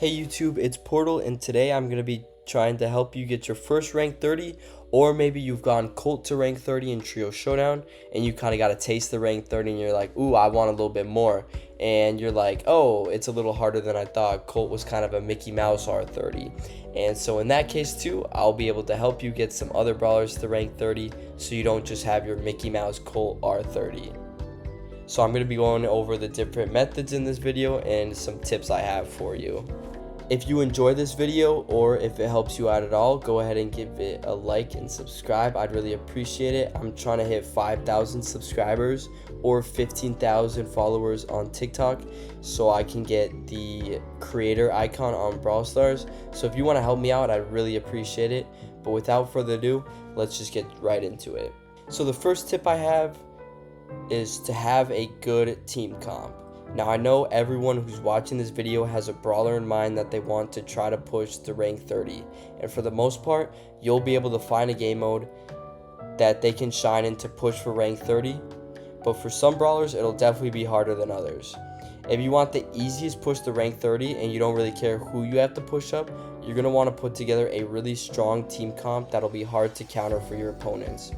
Hey YouTube, it's Portal, and today I'm going to be trying to help you get your first rank 30, or maybe you've gone Colt to rank 30 in Trio Showdown, and you kind of got a taste of rank 30, and you're like, ooh, I want a little bit more, and you're like, oh, it's a little harder than I thought. Colt was kind of a Mickey Mouse R30, and so in that case too, I'll be able to help you get some other brawlers to rank 30, so you don't just have your Mickey Mouse Colt R30. So I'm going to be going over the different methods in this video and some tips I have for you. If you enjoy this video or if it helps you out at all, go ahead and give it a like and subscribe. I'd really appreciate it. I'm trying to hit 5,000 subscribers or 15,000 followers on TikTok so I can get the creator icon on Brawl Stars. So if you want to help me out, I'd really appreciate it. But without further ado, let's just get right into it. So the first tip I have is to have a good team comp. Now I know everyone who's watching this video has a brawler in mind that they want to try to push to rank 30, and for the most part you'll be able to find a game mode that they can shine in to push for rank 30, but for some brawlers it'll definitely be harder than others. If you want the easiest push to rank 30 and you don't really care who you have to push up, you're going to want to put together a really strong team comp that'll be hard to counter for your opponents.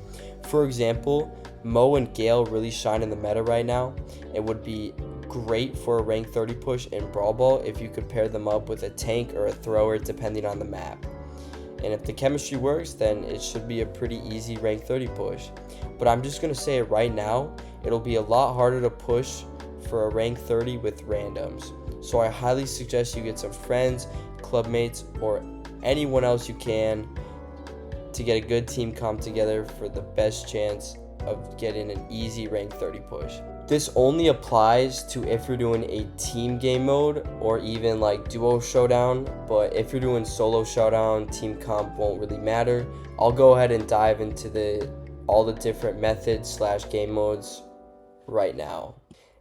For example, Mo and Gale really shine in the meta right now. It would be great for a rank 30 push in Brawl Ball if you could pair them up with a tank or a thrower depending on the map. And if the chemistry works, then it should be a pretty easy rank 30 push. But I'm just going to say it right now, it'll be a lot harder to push for a rank 30 with randoms. So I highly suggest you get some friends, clubmates, or anyone else you can to get a good team comp together for the best chance of getting an easy rank 30 push. This only applies to if you're doing a team game mode or even like duo showdown, but if you're doing solo showdown, team comp won't really matter. I'll go ahead and dive into all the different methods / game modes right now.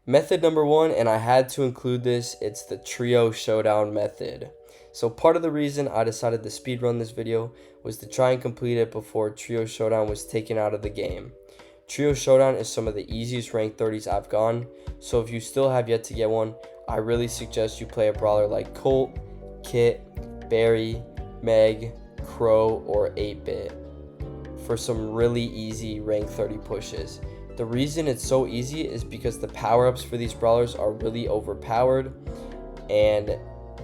Method number 1, and I had to include this, it's the Trio Showdown method. So part of the reason I decided to speedrun this video was to try and complete it before Trio Showdown was taken out of the game. Trio Showdown is some of the easiest rank 30s I've gone, so if you still have yet to get one, I really suggest you play a brawler like Colt, Kit, Barry, Meg, Crow, or 8-Bit for some really easy rank 30 pushes. The reason it's so easy is because the power-ups for these brawlers are really overpowered and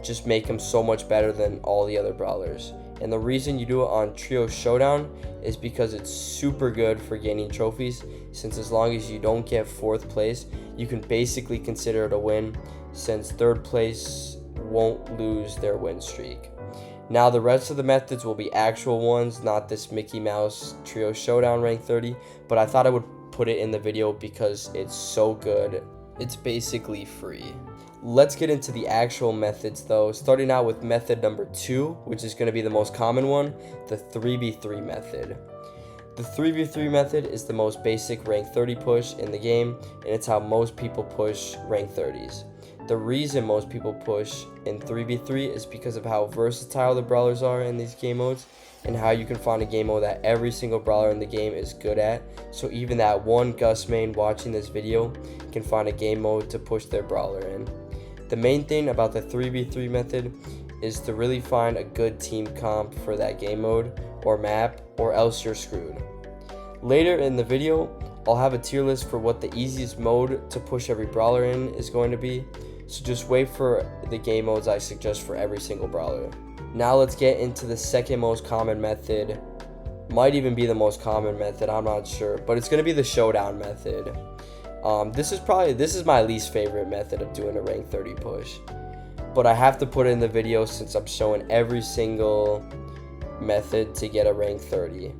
just make them so much better than all the other brawlers. And the reason you do it on Trio Showdown is because it's super good for gaining trophies, since as long as you don't get 4th place, you can basically consider it a win, since 3rd place won't lose their win streak. Now the rest of the methods will be actual ones, not this Mickey Mouse Trio Showdown rank 30, but I thought I would put it in the video because it's so good. It's basically free. Let's get into the actual methods though, starting out with method number 2, which is going to be the most common one, the 3v3 method. The 3v3 method is the most basic rank 30 push in the game, and it's how most people push rank 30s. The reason most people push in 3v3 is because of how versatile the brawlers are in these game modes, and how you can find a game mode that every single brawler in the game is good at, so even that one Gus main watching this video can find a game mode to push their brawler in. The main thing about the 3v3 method is to really find a good team comp for that game mode or map, or else you're screwed. Later in the video, I'll have a tier list for what the easiest mode to push every brawler in is going to be, so just wait for the game modes I suggest for every single brawler. Now let's get into the second most common method. Might even be the most common method, I'm not sure, but it's going to be the showdown method. This is my least favorite method of doing a rank 30 push, but I have to put it in the video since I'm showing every single method to get a rank 30.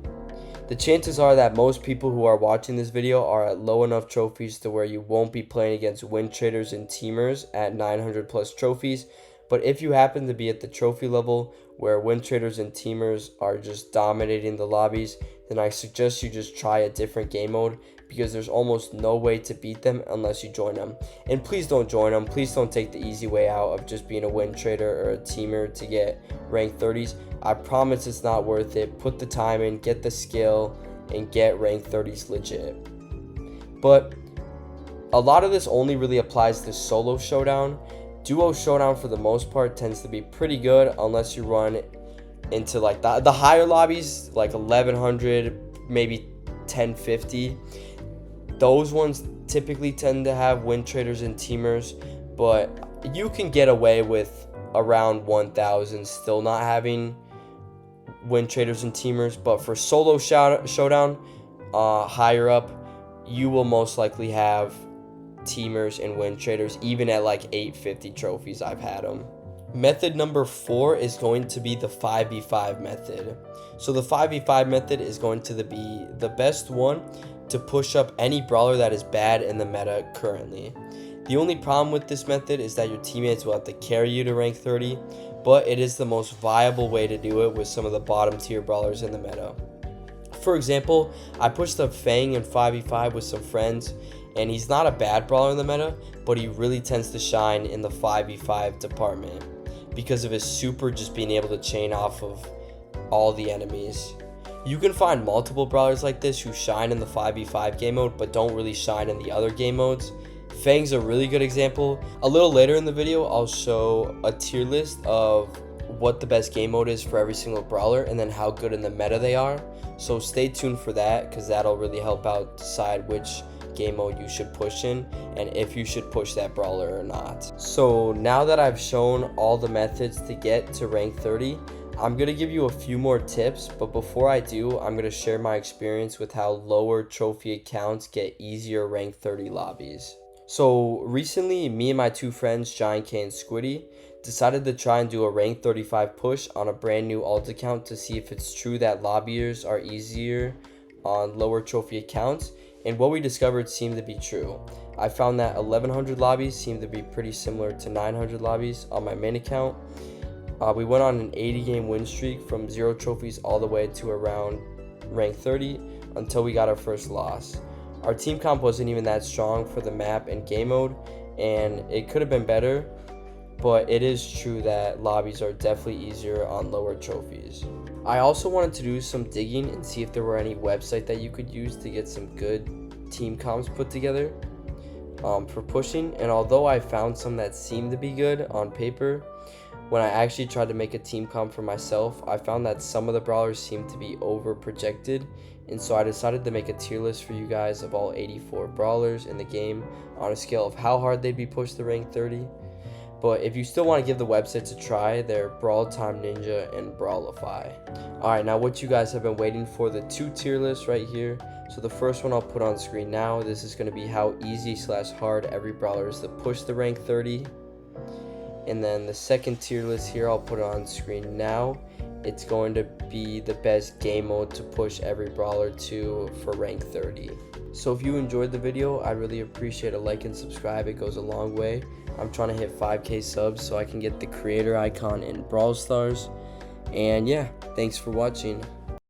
The chances are that most people who are watching this video are at low enough trophies to where you won't be playing against win traders and teamers at 900 plus trophies, but if you happen to be at the trophy level where win traders and teamers are just dominating the lobbies, then I suggest you just try a different game mode, because there's almost no way to beat them unless you join them. And please don't join them. Please don't take the easy way out of just being a win trader or a teamer to get rank 30s. I promise it's not worth it. Put the time in, get the skill, and get rank 30s legit. But a lot of this only really applies to solo showdown, Duo Showdown for the most part tends to be pretty good unless you run into like the higher lobbies, like 1100, maybe 1050. Those ones typically tend to have win traders and teamers, but you can get away with around 1000 still not having win traders and teamers. But for solo showdown, higher up, you will most likely have teamers and win traders, even at like 850 trophies. I've had them. Method number 4 is going to be the 5v5 method. So the 5v5 method is going to be the best one to push up any brawler that is bad in the meta currently. The only problem with this method is that your teammates will have to carry you to rank 30, but it is the most viable way to do it with some of the bottom tier brawlers in the meta. For example, I pushed up Fang in 5v5 with some friends, and he's not a bad brawler in the meta, but he really tends to shine in the 5v5 department because of his super just being able to chain off of all the enemies. You can find multiple brawlers like this who shine in the 5v5 game mode but don't really shine in the other game modes. Fang's a really good example. A little later in the video, I'll show a tier list of what the best game mode is for every single brawler and then how good in the meta they are. So stay tuned for that, because that'll really help out decide which game mode you should push in and if you should push that brawler or not. So now that I've shown all the methods to get to rank 30, I'm going to give you a few more tips, but before I do, I'm going to share my experience with how lower trophy accounts get easier rank 30 lobbies. So recently, me and my two friends, Giant K and Squiddy, decided to try and do a rank 35 push on a brand new alt account to see if it's true that lobbiers are easier on lower trophy accounts, and what we discovered seemed to be true. I found that 1100 lobbies seemed to be pretty similar to 900 lobbies on my main account. We went on an 80 game win streak from 0 trophies all the way to around rank 30 until we got our first loss. Our team comp wasn't even that strong for the map and game mode, and it could have been better, but it is true that lobbies are definitely easier on lower trophies. I also wanted to do some digging and see if there were any website that you could use to get some good team comps put together for pushing, and although I found some that seemed to be good on paper, when I actually tried to make a team comp for myself, I found that some of the brawlers seemed to be over projected, and so I decided to make a tier list for you guys of all 84 brawlers in the game on a scale of how hard they'd be pushed to rank 30. But if you still want to give the websites a try, they're Brawl Time Ninja and Brawlify. Alright, now what you guys have been waiting for, the 2 tier lists right here. So the first one I'll put on screen now. This is going to be how easy / hard every brawler is to push the rank 30. And then the second tier list here, I'll put it on screen now. It's going to be the best game mode to push every brawler to for rank 30. So if you enjoyed the video, I really appreciate a like and subscribe. It goes a long way. I'm trying to hit 5k subs so I can get the creator icon in Brawl Stars. And yeah, thanks for watching.